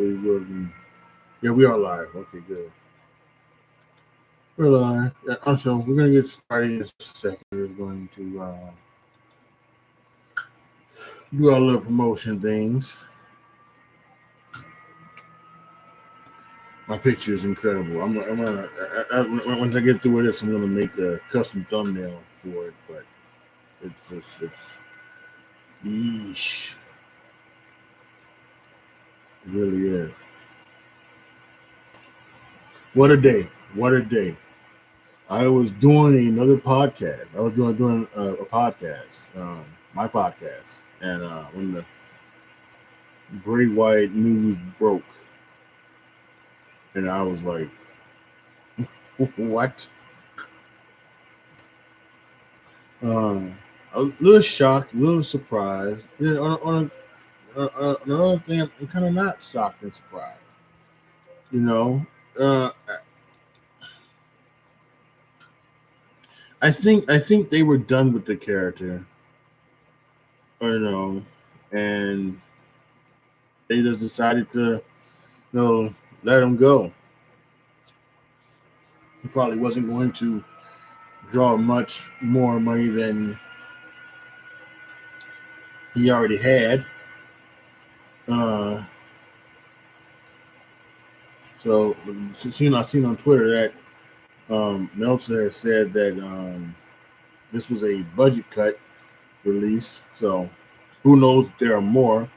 Yeah, we are live. Okay, good. We're live. Yeah, so we're gonna get started in just a second. We're going to do our little promotion things. My picture is incredible. Once I get through with this, I'm gonna make a custom thumbnail for it. But it's yeesh. It really is. What a day! What a day! I was doing another podcast. I was doing a podcast, my podcast, and when the Bray Wyatt news broke, and I was like, "What?" A little shocked, a little surprised. Yeah, another thing, I'm kind of not shocked and surprised. You know, uh, I think they were done with the character, you and they just decided to, let him go. He probably wasn't going to draw much more money than he already had. Uh, so, I seen on Twitter that Meltzer has said that this was a budget cut release. So, who knows if there are more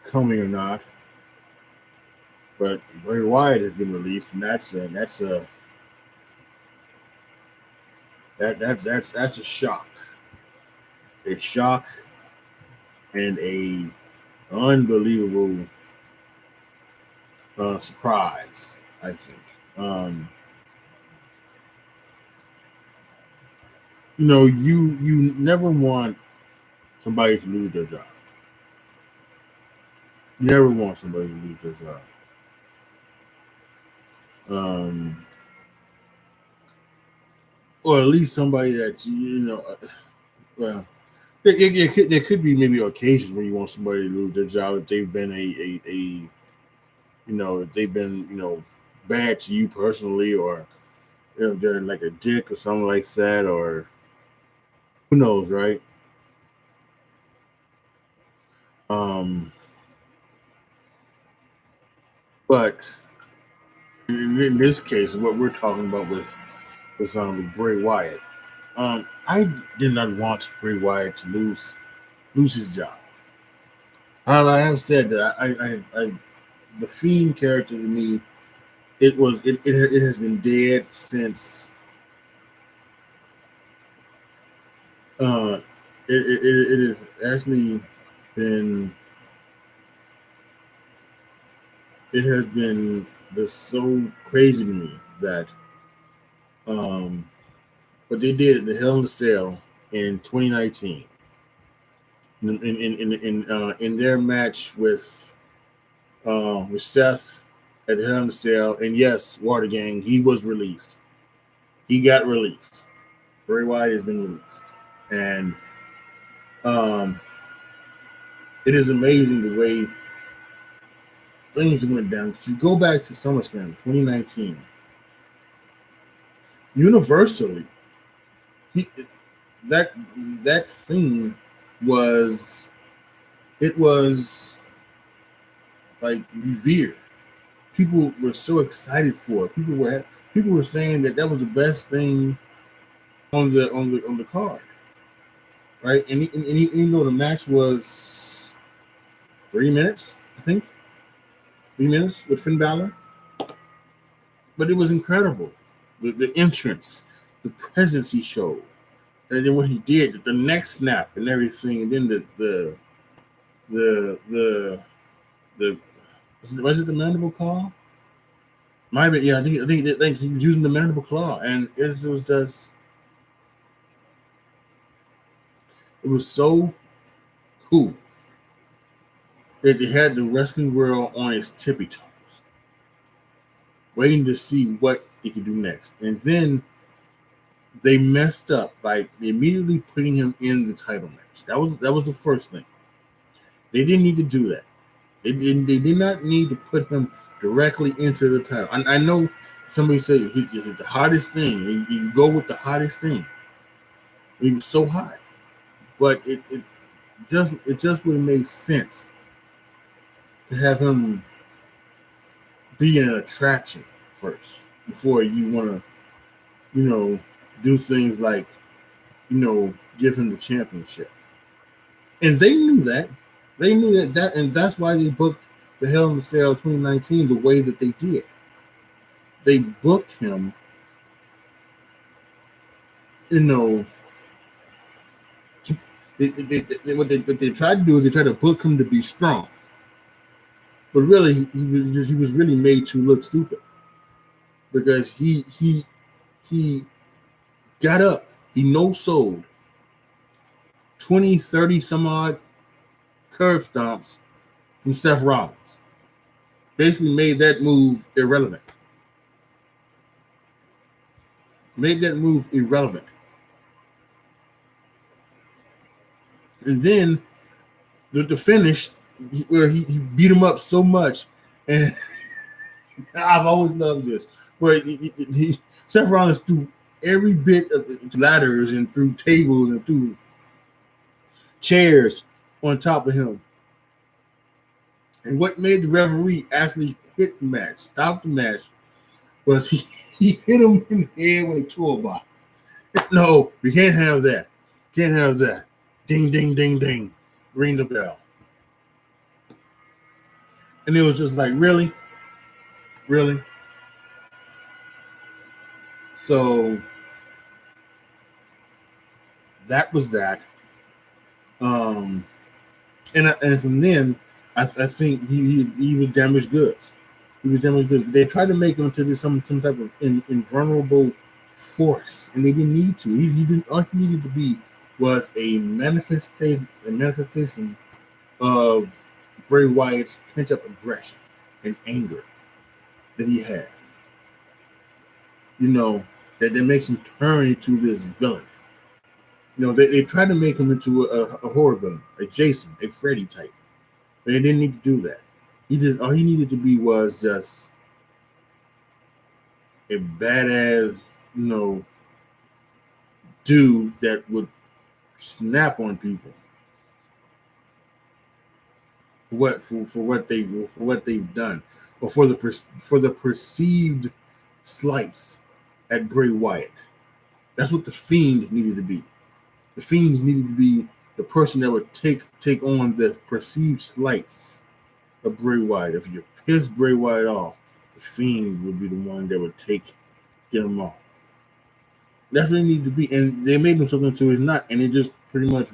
coming or not? But Bray Wyatt has been released, and that's a shock, and a unbelievable surprise. I think. You never want somebody to lose their job. You never want somebody to lose their job. Um, or at least somebody that well, there could be maybe occasions where you want somebody to lose their job if they've been if they've been bad to you personally, or they're like a dick or something like that, or who knows, right? Um, but in this case, what we're talking about with Bray Wyatt, I did not want Bray Wyatt to lose his job. I have said that the Fiend character to me, it has been dead since uh it has actually been it has been just so crazy to me that um what they did at the Hell in a Cell in 2019 in their match with Seth at the Hell in a Cell, and yes, Water Gang, he was released. He got released. Bray Wyatt has been released, and um, it is amazing the way things went down. If you go back to SummerSlam 2019, universally, he that that thing was it was like revered. People were so excited for it. People were saying that was the best thing on the card, right? Even though the match was 3 minutes, I think 3 minutes with Finn Balor, but it was incredible. The entrance, the presence he showed, and then what he did, the neck snap and everything, and then the the was it the mandible claw? Might be, yeah. I think he was using the mandible claw, and it was so cool that they had the wrestling world on its tippy toes, waiting to see what he could do next. And then they messed up by immediately putting him in the title match. That was the first thing. They didn't need to do that. They did not need to put him directly into the title. I know somebody said he's the hottest thing. You go with the hottest thing. He was so hot, but it just would make sense to have him be an attraction first before you want to, you know, do things like, give him the championship. And they knew that. They knew and that's why they booked the Hell in the Cell 2019 the way that they did. They booked him, you know. What they tried to do is they tried to book him to be strong, but really he was really made to look stupid because he got up, he no sold 20, 30 some odd curb stomps from Seth Rollins. Basically made that move irrelevant. Made that move irrelevant. And then the finish where he beat him up so much, and I've always loved this, where Seth Rollins threw every bit of ladders and threw tables and threw chairs on top of him. And what made the referee actually quit the match, stop the match, was he hit him in the head with a toolbox. No, we can't have that. Can't have that. Ding, ding, ding, ding. Ring the bell. And it was just like, really? Really? So that was that. And from then, I think he was damaged goods. He was damaged goods. They tried to make him to do some type of invulnerable force, and they didn't need to. He didn't. All he needed to be was a manifestation of Bray Wyatt's pent-up aggression and anger that he had. That makes him turn into this villain. They tried to make him into a horror villain, a Jason, a Freddy type. But they didn't need to do that. All he needed to be was just a badass, dude that would snap on people for what they've done, or for the perceived slights at Bray Wyatt. That's what the Fiend needed to be. The Fiend needed to be the person that would take on the perceived slights of Bray Wyatt. If you piss Bray Wyatt off, the Fiend would be the one that would get him off. That's what he needed to be, and they made him something to his not, and it just pretty much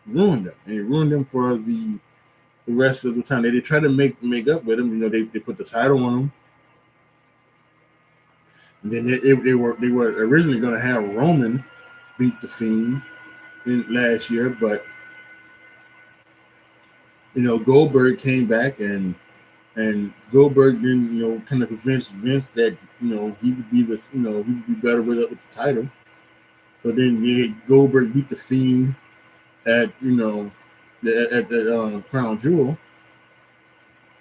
ruined him. And it ruined him for the rest of the time. They tried to make up with him. They put the title on him. And then they were originally going to have Roman beat the Fiend in last year, but Goldberg came back and Goldberg then kind of convinced Vince that he would be he would be better with the title. So then Goldberg beat the Fiend at the Crown Jewel.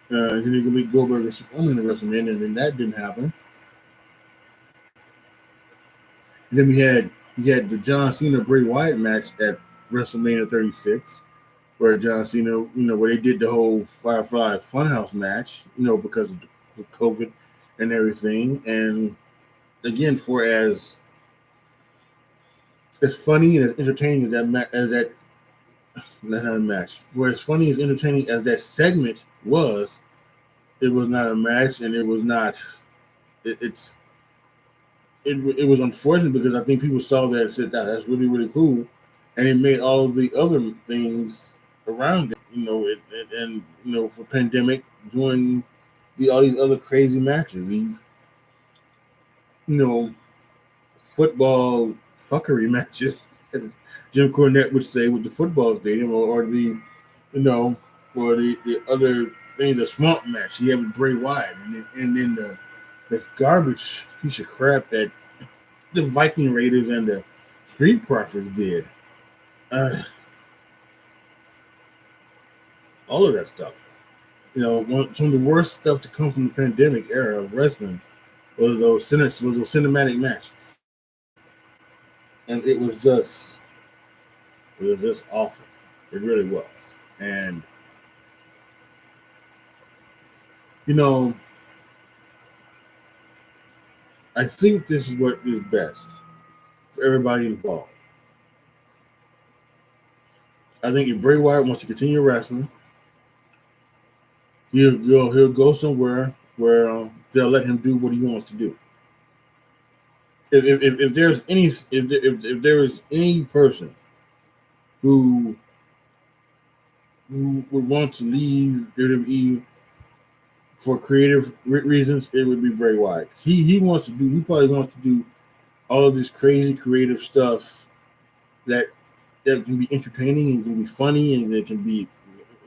Then he could beat Goldberg and Strowman in WrestleMania, and then that didn't happen. And then we had the John Cena Bray Wyatt match at WrestleMania 36, where John Cena, where they did the whole Firefly Funhouse match, because of the COVID and everything. And again, for as funny and as entertaining as that match, for as funny as entertaining as that segment was, it was not a match, and it was not. It was unfortunate because I think people saw that and said, that's really, really cool. And it made all of the other things around it, and for pandemic, doing all these other crazy matches, these, football fuckery matches, as Jim Cornette would say, with the football stadium, or the, or the other thing, the swamp match he had with Bray Wyatt, and then the garbage piece of crap that the Viking Raiders and the Street Profits did. All of that stuff. some of the worst stuff to come from the pandemic era of wrestling was those cinematic matches, and it was just awful. It really was, and you know, I think this is what is best for everybody involved. I think if Bray Wyatt wants to continue wrestling, he'll go somewhere where they'll let him do what he wants to do. If there's any if there is any person who would want to leave WWE for creative reasons, it would be Bray Wyatt. He probably wants to do all of this crazy creative stuff that can be entertaining and can be funny and it can be,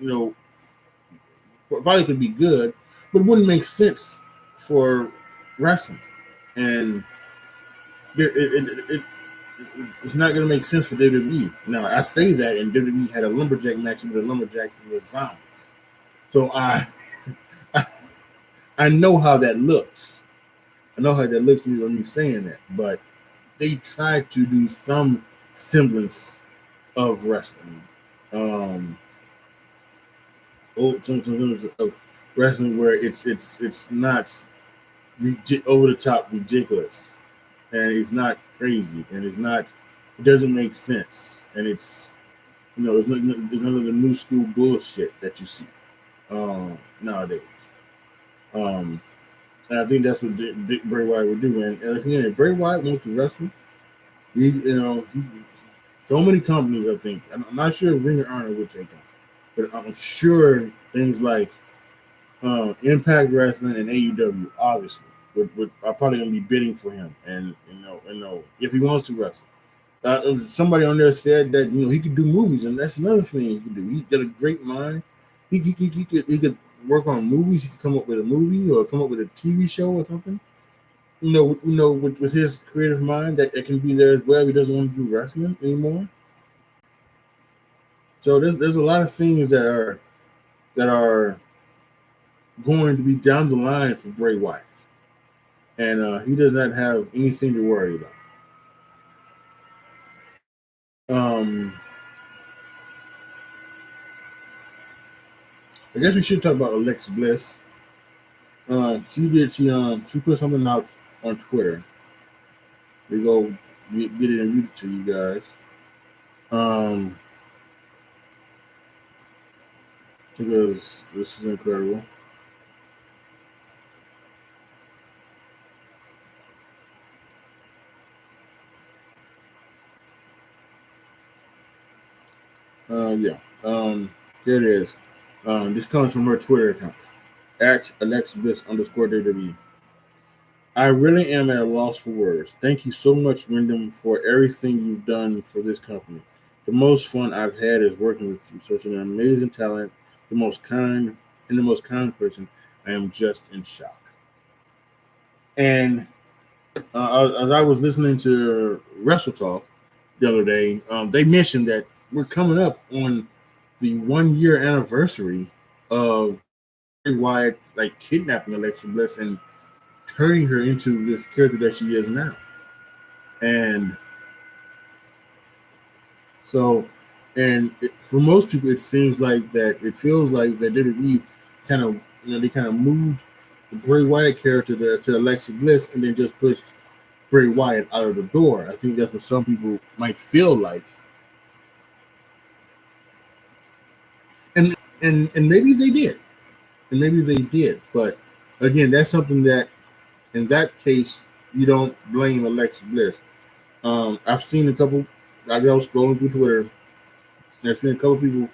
you know, probably could be good, but it wouldn't make sense for wrestling. And it's not going to make sense for WWE. Now, I say that, and WWE had a lumberjack match with the lumberjacks and the zombies. So I know how that looks. I know how that looks when me saying that, but they tried to do some semblance of wrestling. Some semblance of wrestling where it's not over the top ridiculous, and it's not crazy, and it doesn't make sense, and it's it's none of the new school bullshit that you see nowadays. Um, and I think that's what Bray Wyatt would do. And again, if Bray Wyatt wants to wrestle, so many companies. I think I'm not sure if Ring of Honor would take him, but I'm sure things like Impact Wrestling and AEW obviously would are probably going to be bidding for him, and if he wants to wrestle. Somebody on there said that he could do movies, and that's another thing he could do. He's got a great mind. He could work on movies. He could come up with a movie or come up with a TV show or something. With his creative mind, that can be there as well. He doesn't want to do wrestling anymore. So there's a lot of things that are going to be down the line for Bray Wyatt, and he does not have anything to worry about. I guess we should talk about Alexa Bliss. She put something out on Twitter. We go get it and read it to you guys. Because this is incredible. Yeah. Here it is. This comes from her Twitter account at Alexa Bliss _WWE. I really am at a loss for words. Thank you so much, Wyndham, for everything you've done for this company. The most fun I've had is working with you. Such an amazing talent, the most kind person. I am just in shock. And as I was listening to Wrestle Talk the other day, they mentioned that we're coming up on the 1 year anniversary of Bray Wyatt kidnapping Alexa Bliss and turning her into this character that she is now. And so, for most people, it seems like that. It feels like that WWE kind of, they kind of moved the Bray Wyatt character to Alexa Bliss, and then just pushed Bray Wyatt out of the door. I think that's what some people might feel like, and maybe they did, But again, that's something that, in that case, you don't blame Alexa Bliss. I've seen a couple. I was scrolling through Twitter. And I've seen a couple people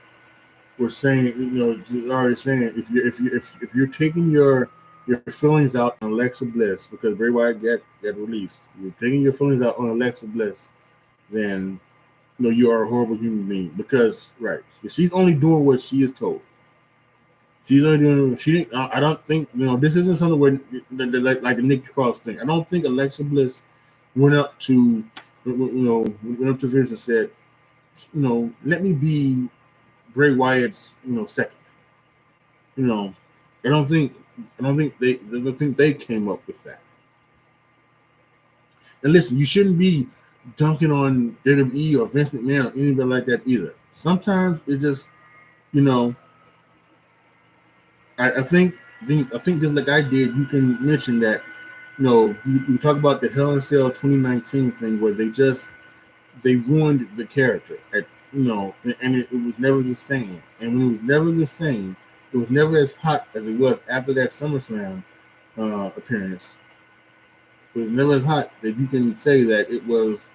were saying, already saying, if you're taking your feelings out on Alexa Bliss because Bray Wyatt got released, you're taking your feelings out on Alexa Bliss, then you are a horrible human being. Because she's only doing what she is told. She's only doing. She didn't. I don't think this isn't something where like the Nick Cross thing. I don't think Alexa Bliss went up to Vince and said, let me be Bray Wyatt's second. I don't think I don't think they came up with that. And listen, you shouldn't be dunking on WWE or Vince McMahon or anybody like that either. Sometimes it just, you know, I think just like I did, you can mention that, you talk about the Hell in a Cell 2019 thing where they ruined the character at, and it was never the same. And when it was never the same, it was never as hot as it was after that SummerSlam appearance. It was never as hot that you can say that it was,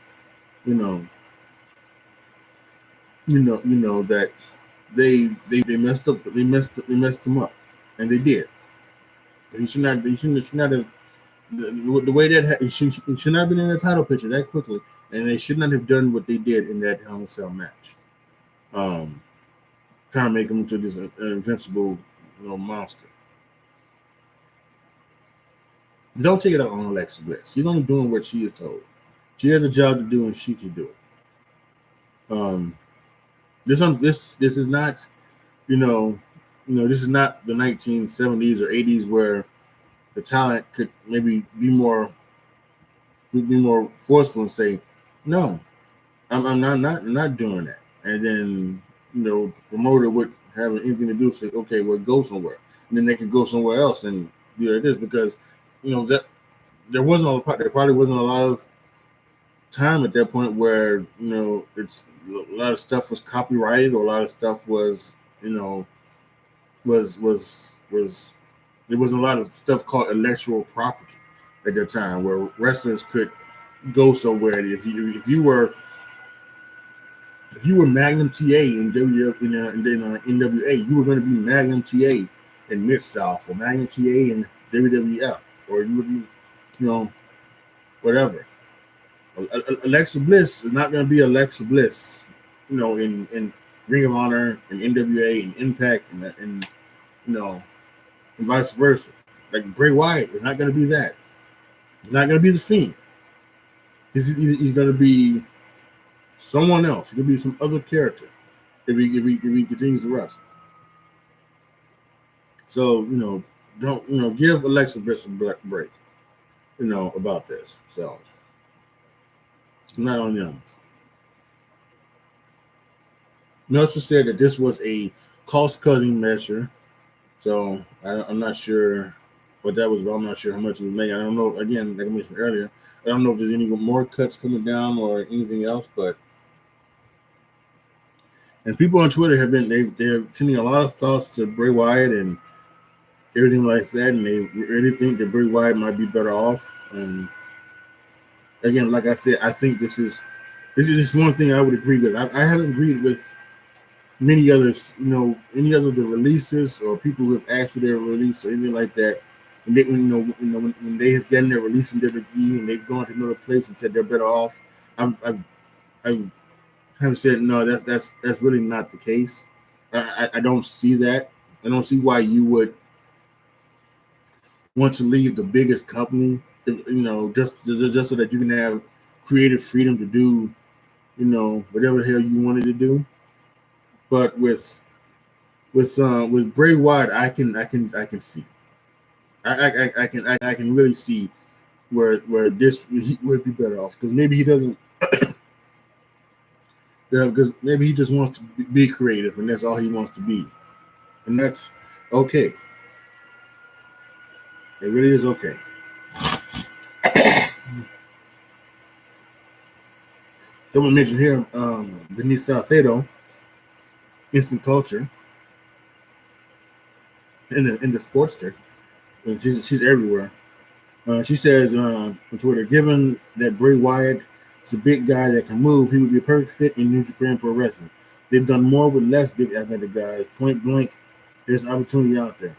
you know, that they messed him up, and they did. He should not have the way that he should not have been in the title picture that quickly, and they should not have done what they did in that Hell in a Cell match. Trying to make him into this invincible, monster. Don't take it out on Alexa Bliss. She's only doing what she is told. She has a job to do, and she can do it. This is not, this is not the 1970s or 80s where the talent could maybe be more forceful and say, no, I'm not doing that. And then, the promoter would have anything to do with say, okay, well, go somewhere. And then they could go somewhere else and do it is because, that there probably wasn't a lot of time at that point where, it's a lot of stuff was copyrighted or a lot of stuff was, was there was a lot of stuff called intellectual property at that time where wrestlers could go somewhere. If you were Magnum TA in NWA, you were going to be Magnum TA in Mid South or Magnum TA in WWF, or you would be, whatever. Alexa Bliss is not going to be Alexa Bliss, in Ring of Honor and NWA and Impact and vice versa. Like Bray Wyatt is not going to be that. He's not going to be the Fiend. He's going to be someone else. He could be some other character if he continues to wrestle. So don't give Alexa Bliss a break. About this. So it's not on them. Meltzer said that this was a cost-cutting measure. So I'm not sure what that was, but I'm not sure how much it was made. I don't know. Again, like I mentioned earlier, I don't know if there's any more cuts coming down or anything else, but. And people on Twitter they're sending a lot of thoughts to Bray Wyatt and everything like that, and they really think that Bray Wyatt might be better off. And again, like I said, I think this is just one thing I would agree with. I haven't agreed with many others, any other the releases or people who have asked for their release or anything like that. And they, when they have gotten their release from WWE and they've gone to another place and said they're better off, I've have said no. That's really not the case. I don't see that. I don't see why you would want to leave the biggest company, just so that you can have creative freedom to do, whatever the hell you wanted to do. But with Bray Wyatt, I can see. I can really see where this he would be better off because maybe he doesn't. Because maybe he just wants to be creative, and that's all he wants to be, and that's okay. It really is okay. Someone mentioned here, Denise Salcedo, Instant Culture, in the Sportster, and she's everywhere. She says on Twitter, given that Bray Wyatt is a big guy that can move, he would be a perfect fit in New Japan Pro Wrestling. They've done more with less big athletic guys. Point blank, there's an opportunity out there.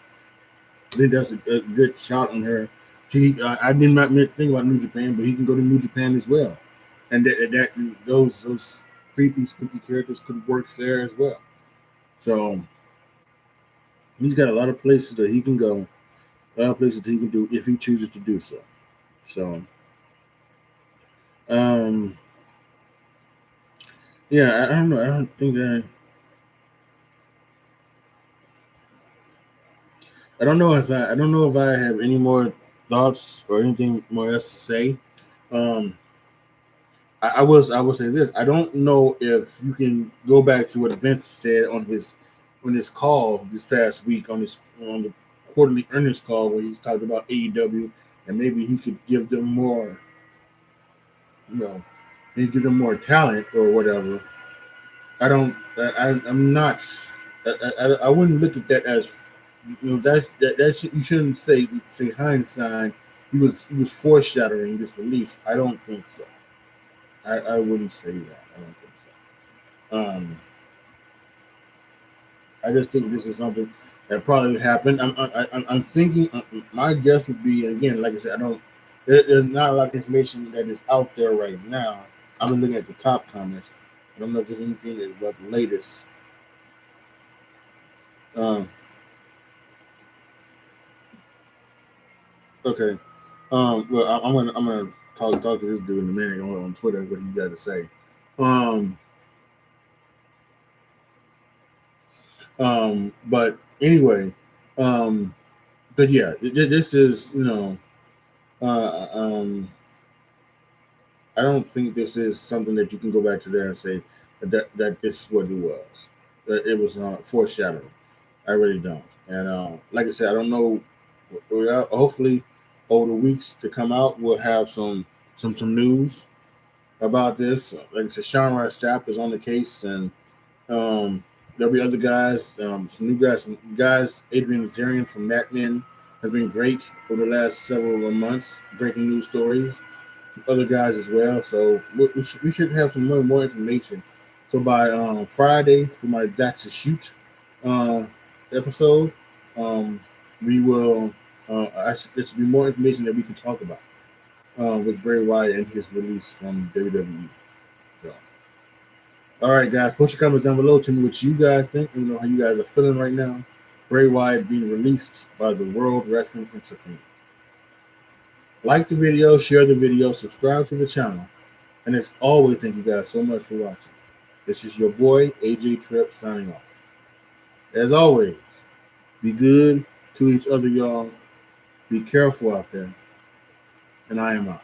I think that's a good shot on her. I did not think about New Japan, but he can go to New Japan as well, and those creepy, spooky characters could work there as well. So he's got a lot of places that he can go, a lot of places that he can do if he chooses to do so. So, yeah, I don't know. I don't think that. I don't know if I have any more thoughts or anything more else to say. Um, I will say this. I don't know if you can go back to what Vince said on his call this past week on the quarterly earnings call where he talked about AEW and maybe he could give them more, you know, he could give them more talent or whatever. I don't. I'm not. I wouldn't look at that as, you know, you shouldn't say hindsight. He was foreshadowing this release. I don't think so. I wouldn't say that. I don't think so. I just think this is something that probably happened. I'm thinking. My guess would be, again, like I said, I don't. There's not a lot of information that is out there right now. I've been looking at the top comments. I don't know if there's anything that's about the latest. Um, okay. Well, I'm gonna talk to this dude in a minute on Twitter what he got to say. Um, but anyway, um, but yeah, this is, you know, uh, um, I don't think this is something that you can go back to there and say that this is what it was. That it was foreshadowing. I really don't. And like I said, I don't know. Hopefully, over the weeks to come out, we'll have some news about this. Like I said, Sean Rice Sapp is on the case, and there'll be other guys, some new guys, Adrian Zarian from Mad Men has been great over the last several months, breaking news stories. Other guys as well. So we should have some more information. So by Friday for my That's a Shoot uh, episode, um, we will. There should be more information that we can talk about with Bray Wyatt and his release from WWE. So, all right, guys, post your comments down below. Tell me what you guys think. You know how you guys are feeling right now. Bray Wyatt being released by the World Wrestling Entertainment. Like the video, share the video, subscribe to the channel. And as always, thank you guys so much for watching. This is your boy, AJTRIP, signing off. As always, be good to each other, y'all. Be careful out there. And I am out.